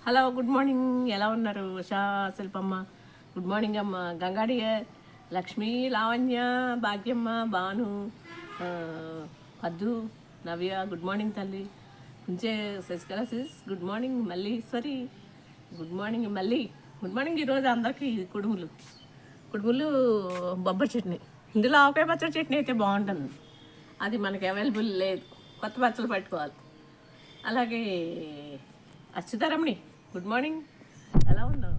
Hello, good morning. ఎలా ఉన్నారు? Usha, శిల్పమ్మ good morning అమ్మ. గంగాడి, లక్ష్మి, లావణ్య, భాగ్యమ్మ, భాను, ఆ, పద్దు, నవ్య గుడ్ మార్నింగ్ తల్లి. ఉంచే Sasikala sis good morning. Malleswari good morning. మళ్ళీ గుడ్ మార్నింగ్. ఈరోజు అందరికీ కుడుములు కుడుములు బొబ్బరి చట్నీ. ఇందులో ఆవకాయ పచ్చడి చట్నీ అయితే బాగుంటుంది. అది మనకి అవైలబుల్ లేదు, కొత్త పచ్చళ్ళు పట్టుకోవాలి. అలాగే అచ్యుతారమణి గుడ్ మార్నింగ్. ఎలా ఉన్నావు?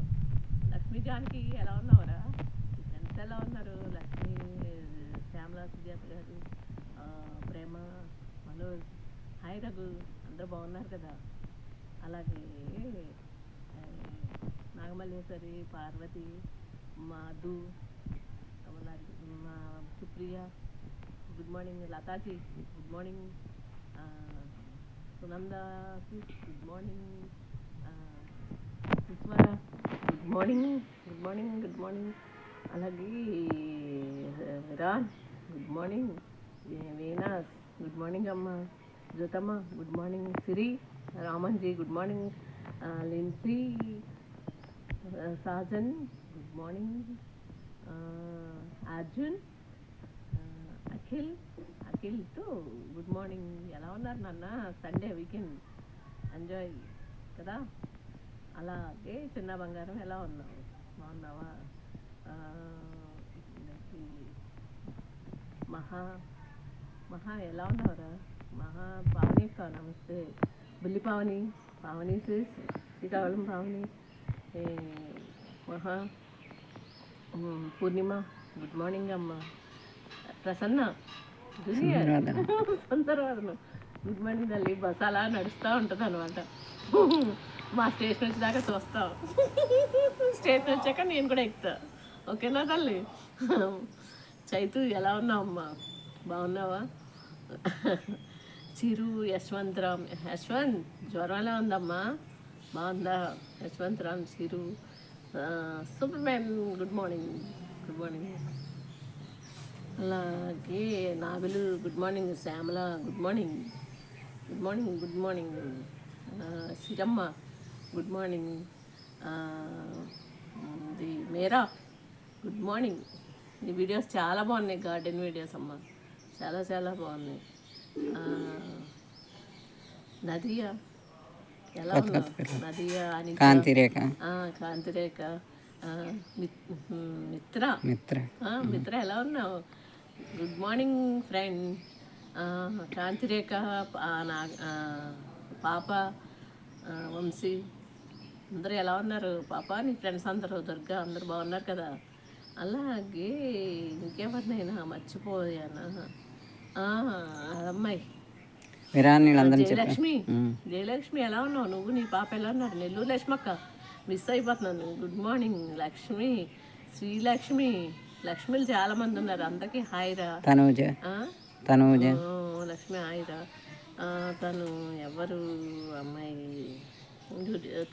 లక్ష్మీ జానకి ఎలా ఉన్నావురా? ఎంత ఎలా ఉన్నారు? లక్ష్మీ, శ్యామలా, సుజాత గారు, ప్రేమ, మనోజ్, హాయ్ రఘు, అందరూ బాగున్నారు కదా? అలాగే ఆ, నాగమల్లేశ్వరి, పార్వతి, మధు, మా Supriya good morning. Lataji good morning. Sunanda good morning. Suswara good morning. Good morning. Good morning. అలాగే Ron good morning. Venus good morning అమ్మ. Jyothamma good morning. Siri, Ramanji good morning. Lincy, Sajan good morning. Arjun, Akhil Akhil to good morning. ఎలా ఉన్నారు నాన్న? సండే వీకెండ్ ఎంజాయ్ కదా? అలాగే చిన్న బంగారం ఎలా ఉన్నావు? బాగున్నావా? మహా మహా ఎలా ఉన్నావురా? మహా, పావని అక్క నమస్తే. బుల్లి పావని, పావని సిస్, శ్రీకాకుళం పావని, మహా, పూర్ణిమ గుడ్ మార్నింగ్ అమ్మ. ప్రసన్న జూనియర్ సందర్వాదన గుడ్ మార్నింగ్ తల్లి. బస్ అలా నడుస్తూ ఉంటుంది అనమాట. మా స్టేషన్ వచ్చేదాకా చూస్తావు, స్టేషన్ వచ్చాక నేను కూడా ఎక్కుతా. ఓకేనా తల్లి? చైతు ఎలా ఉన్నావు అమ్మా? బాగున్నావా? చిరు, యశ్వంతరామ్, యశ్వంత్ జ్వరం ఎలా ఉందమ్మా? బాగుందా? Yashwantharam, Chiru, Superman good morning. Good morning. అలాగే Nagulu good morning. Shyamala good morning. Good morning. Good morning. Siramma good morning. ది మేరా గుడ్ మార్నింగ్. ఈ వీడియోస్ చాలా బాగున్నాయి, గార్డెన్ వీడియోస్ అమ్మ, చాలా చాలా బాగున్నాయి. నదియా ఎలా ఉన్నావు? నదియా, అనిత, కాంతిరేఖ, కాంతిరేఖ, మిత్ర మిత్ర మిత్ర ఎలా ఉన్నావు? Good morning friend. కాంతిరేఖ, పాప, వంశీ అందరూ ఎలా ఉన్నారు? పాప, నీ ఫ్రెండ్స్ అందరూ, దుర్గా అందరూ బాగున్నారు కదా? అలాగే ఇంకెవరినైనా మర్చిపోయానా? అమ్మాయి జయలక్ష్మి. జయలక్ష్మి ఎలా ఉన్నావు? నువ్వు, నీ పాప ఎలా ఉన్నారు? నెల్లూరు లక్ష్మక్క మిస్ అయిపోతున్నాను. Good morning Lakshmi. శ్రీలక్ష్మి, లక్ష్మిలు చాలా మంది ఉన్నారు, అందరికీ హాయిరా. తనూజ, తనూజ, లక్ష్మి హాయిరా. తను ఎవరు అమ్మాయి?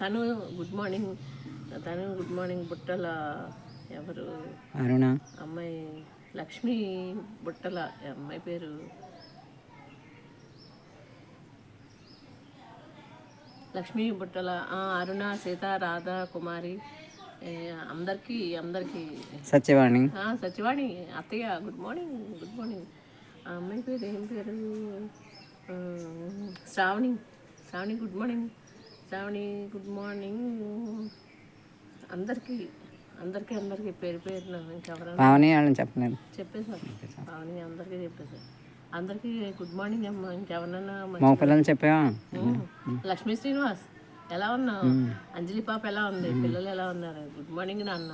తను గుడ్ మార్నింగ్. తను గుడ్ మార్నింగ్. బుట్టల ఎవరు? అరుణ అమ్మాయి. లక్ష్మి బుట్టల అమ్మాయి పేరు లక్ష్మీ బుట్టల. అరుణ, సీత, రాధ, కుమారి, అందరికీ అందరికీ. సత్యవాణి, సత్యవాణి అత్తయ్య గుడ్ మార్నింగ్. Good morning. అమ్మాయి పేరు ఏం పేరు? Sravani. Sravani good morning. Sravani good morning. అందరికీ అందరికీ అందరికీ పేరు పేరున. ఇంకెవరైనా పావని వాళ్ళని చెప్పలేదు, చెప్పేసాను. పావని అందరికీ చెప్పేసాను. అందరికీ గుడ్ మార్నింగ్ అమ్మ. ఇంకెవరన్నా మా పిల్లలు చెప్పావా? లక్ష్మీ శ్రీనివాస్ ఎలా ఉన్నావు? అంజలి పాప ఎలా ఉంది? పిల్లలు ఎలా ఉన్నారు? గుడ్ మార్నింగ్ నాన్న.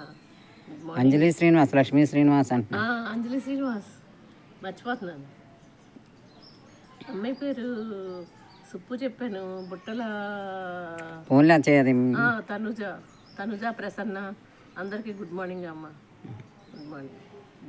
Good morning. అంజలి శ్రీనివాస్, లక్ష్మీ శ్రీనివాస్ అంట. అంజలి శ్రీనివాస్ మర్చిపోతున్నాను. అమ్మాయి పేరు సుప్పు చెప్పాను. బుట్టల తనుజ. తనుజ, ప్రసన్న అందరికీ గుడ్ మార్నింగ్ అమ్మ. Good morning.